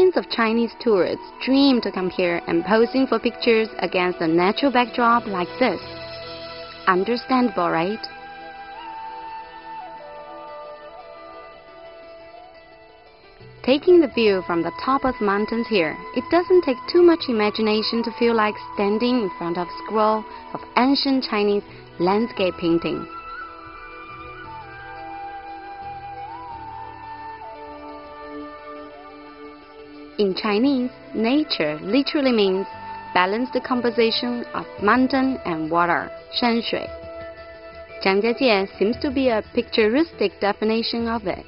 millions of Chinese tourists dream to come here and posing for pictures against a natural backdrop like this. Understandable, right? Taking the view from the top of the mountains here, it doesn't take too much imagination to feel like standing in front of a scroll of ancient Chinese landscape painting. In Chinese, nature literally means balanced composition of mountain and water, 山水. Zhangjiajie seems to be a picturesque definition of it.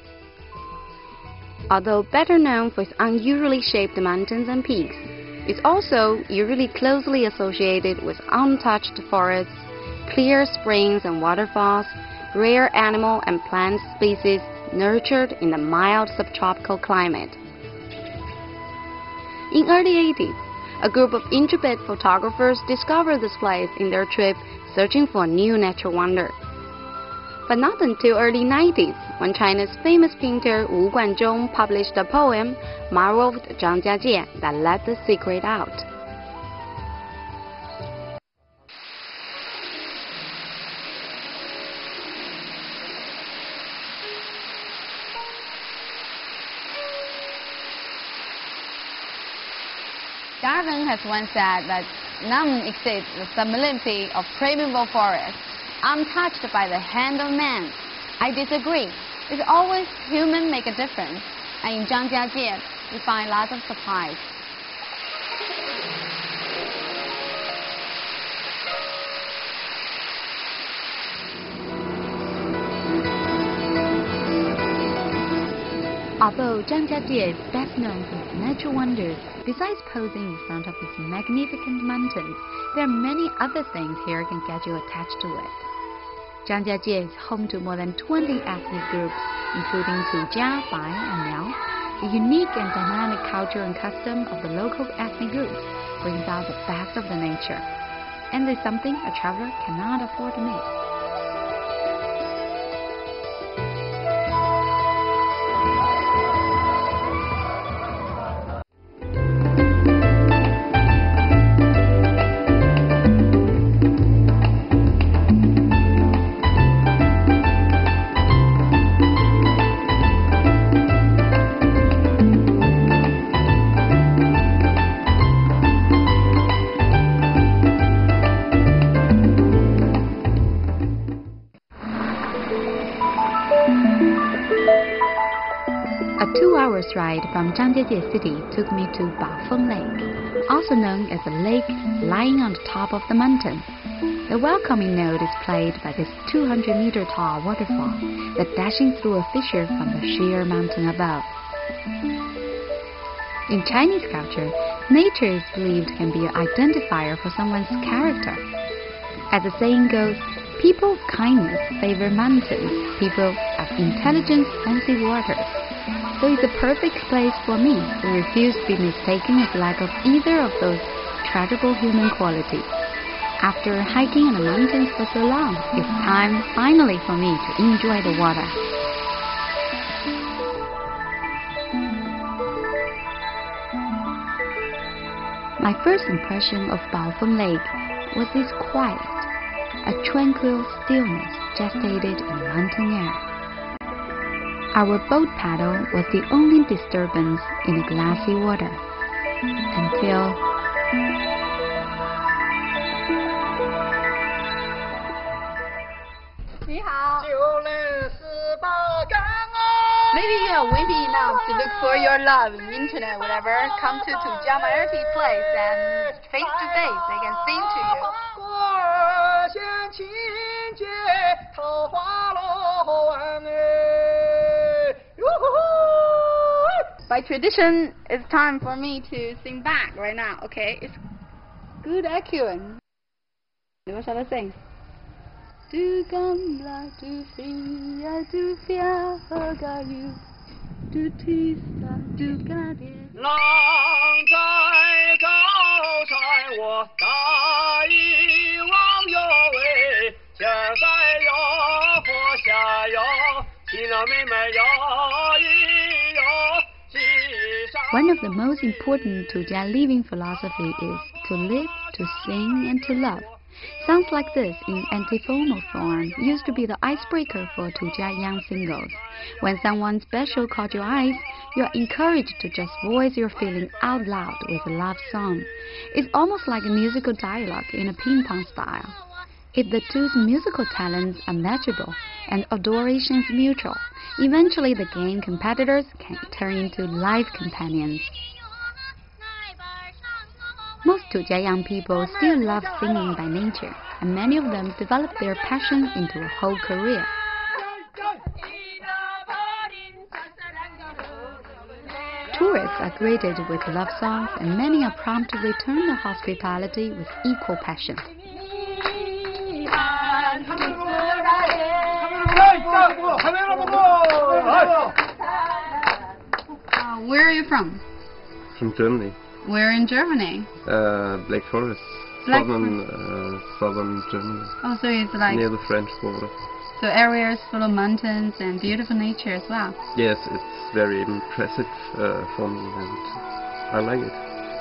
Although better known for its unusually shaped mountains and peaks, it's also usually closely associated with untouched forests, clear springs and waterfalls, rare animal and plant species nurtured in the mild subtropical climate. In early 80s, a group of intrepid photographers discovered this place in their trip searching for a new natural wonder. But not until early 90s, when China's famous painter Wu Guanzhong published a poem, Marveled Zhangjiajie, that let the secret out. Darwin has once said that none exceeds the sublimity of primeval forests, untouched by the hand of man. I disagree. It's always human make a difference, and in Zhangjiajie, we find lots of surprise. Although Zhangjiajie is best known for its natural wonders, besides posing in front of its magnificent mountains, there are many other things here can get you attached to it. Zhangjiajie is home to more than 20 ethnic groups, including Tujia, Bai, and Miao. The unique and dynamic culture and custom of the local ethnic groups brings out the best of the nature, and is something a traveler cannot afford to miss. A 2-hour ride from Zhangjiajie city took me to Baofeng Lake, also known as a lake lying on the top of the mountain. The welcoming note is played by this 200-meter tall waterfall that dashing through a fissure from the sheer mountain above. In Chinese culture, nature is believed can be an identifier for someone's character. As the saying goes, people of kindness favor mountains, people of intelligence fancy waters. So it's a perfect place for me who refuse to be mistaken as lack of either of those treasurable human qualities. After hiking on the mountains for so long, it's time finally for me to enjoy the water. My first impression of Baofeng Lake was its quiet, a tranquil stillness gestated in the mountain air. Our boat paddle was the only disturbance in the glassy water, until maybe you are wimpy enough to look for your love on the internet, whatever. Come to Tujia minority place and face to face, they can sing to you. By tradition, it's time for me to sing back right now, okay? It's good accurate. What shall I sing? Du gamla, du fria, du fjärga ljus, du tysta, du glädje. 浪在高山，我大义忘忧为，现在有或下有，亲了妹妹有一有。 One One of the most important Tujia living philosophy is to live, to sing, and to love. Sounds like this in antiphonal form used to be the icebreaker for Tujia young singles. When someone special caught your eyes, you are encouraged to just voice your feeling out loud with a love song. It's almost like a musical dialogue in a ping-pong style. If the two's musical talents are matchable and adoration is mutual, eventually the game competitors can turn into life companions. Most Tujia young people still love singing by nature, and many of them develop their passion into a whole career. Tourists are greeted with love songs, and many are prompt to return the hospitality with equal passion. Where are you from? From Germany. Where in Germany? Black Forest. Southern Germany. Oh, so it's like near the French border. So areas full of mountains and beautiful nature as well. Yes, it's very impressive for me, and I like it.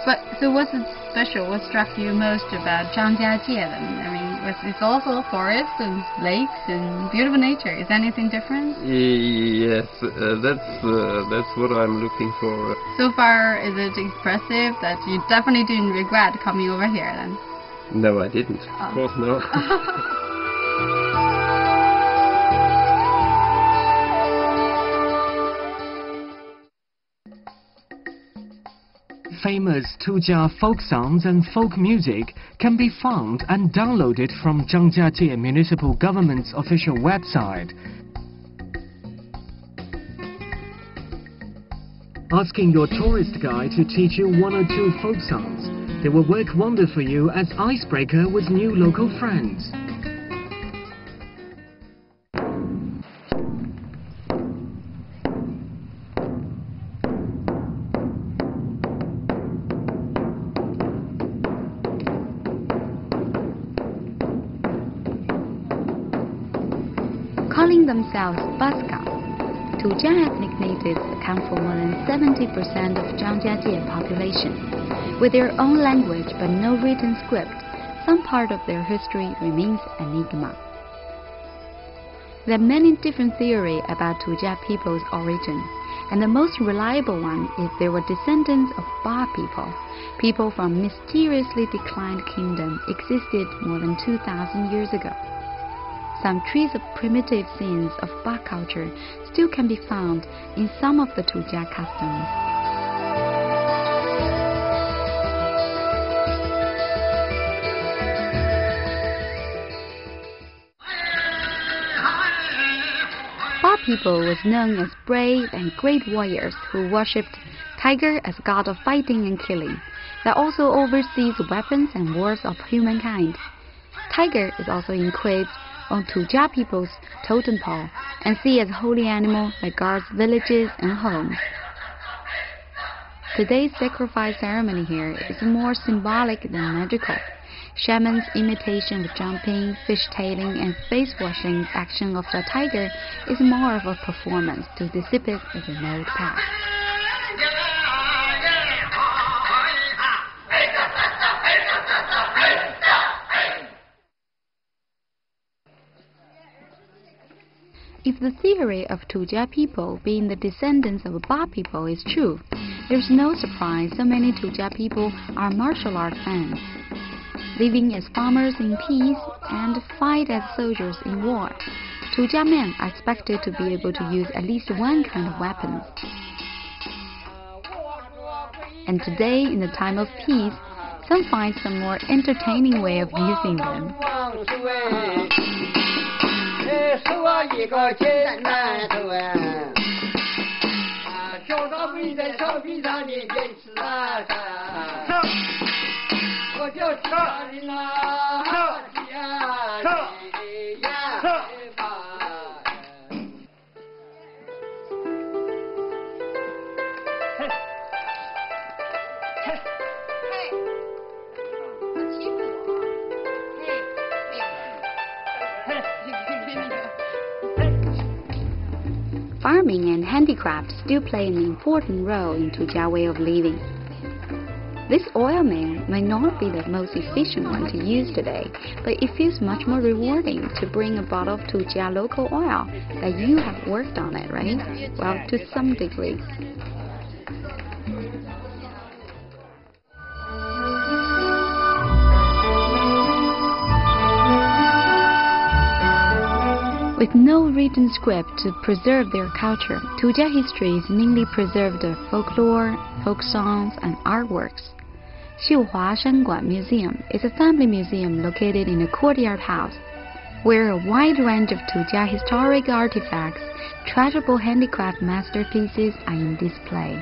But so what's special? What struck you most about Zhangjiajie then? I mean, it's also forests and lakes and beautiful nature. Is anything different? Yes, that's what I'm looking for. So far, is it impressive that you definitely didn't regret coming over here then? No, I didn't. Oh. Of course, no. Famous Tujia folk songs and folk music can be found and downloaded from Zhangjiajie Municipal Government's official website. Asking your tourist guide to teach you one or two folk songs. They will work wonder for you as icebreaker with new local friends. Calling themselves Baska, Tujia ethnic natives account for more than 70% of Zhangjiajie population. With their own language but no written script, some part of their history remains enigma. There are many different theories about Tujia people's origin, and the most reliable one is they were descendants of Ba people. People from mysteriously declined kingdom existed more than 2,000 years ago. Some traces of primitive scenes of Ba culture still can be found in some of the Tujia customs. Ba people was known as brave and great warriors who worshipped tiger as god of fighting and killing. That also oversees weapons and wars of humankind. Tiger is also engraved on Tujia people's totem pole and seen as holy animal that guards villages and homes. Today's sacrifice ceremony here is more symbolic than magical. Shamans' imitation of jumping, fishtailing, and face-washing action of the tiger is more of a performance to dissipate the remote past. If the theory of Tujia people being the descendants of Ba people is true, there's no surprise so many Tujia people are martial art fans. Living as farmers in peace and fight as soldiers in war, Tujia men are expected to be able to use at least one kind of weapons. And today, in the time of peace, some find some more entertaining way of using them. farming and handicrafts still play an important role in Tujia way of living. This oil mill may not be the most efficient one to use today, but it feels much more rewarding to bring a bottle of Tujia local oil that you have worked on it, right? Well, to some degree. With no written script to preserve their culture, Tujia history is mainly preserved the folklore, folk songs, and artworks. Xiuhua Shanguan Museum is a family museum located in a courtyard house, where a wide range of Tujia historic artifacts, treasurable handicraft masterpieces are in display.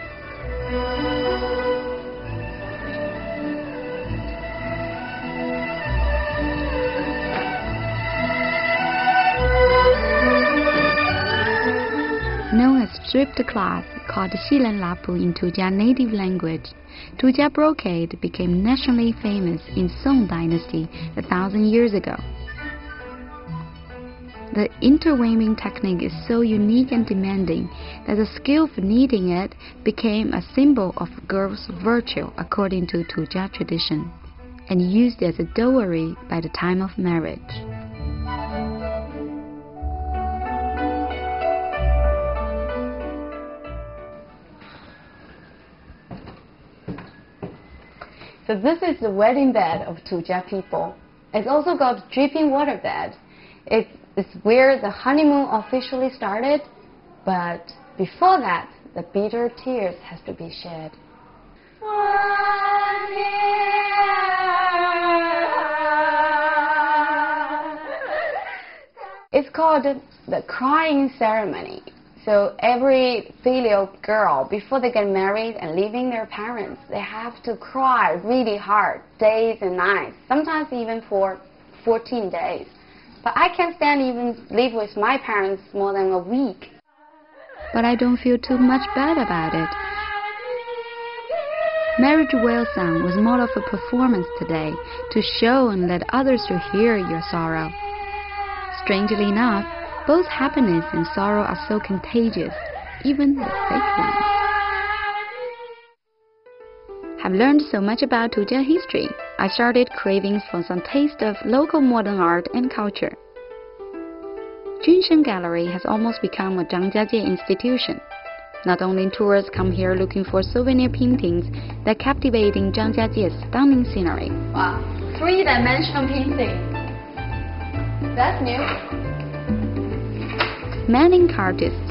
Known as stripped cloth, called Xilan Lapu in Tujia native language, Tujia brocade became nationally famous in Song dynasty 1,000 years ago. The interweaving technique is so unique and demanding that the skill for knitting it became a symbol of a girl's virtue according to Tujia tradition, and used as a dowry by the time of marriage. So this is the wedding bed of Tujia people. It's also called dripping water bed. It's where the honeymoon officially started, but before that, the bitter tears has to be shed. It's called the crying ceremony. So every filial girl, before they get married and leaving their parents, they have to cry really hard, days and nights, sometimes even for 14 days. But I can't stand even live with my parents more than a week. But I don't feel too much bad about it. Marriage wail song was more of a performance today to show and let others to hear your sorrow. Strangely enough, both happiness and sorrow are so contagious, even the fake ones. I've learned so much about Tujia history. I started craving for some taste of local modern art and culture. Junshen Gallery has almost become a Zhangjiajie institution. Not only tourists come here looking for souvenir paintings that captivate in Zhangjiajie's stunning scenery. Wow, 3-dimensional painting. That's new. Man ink artists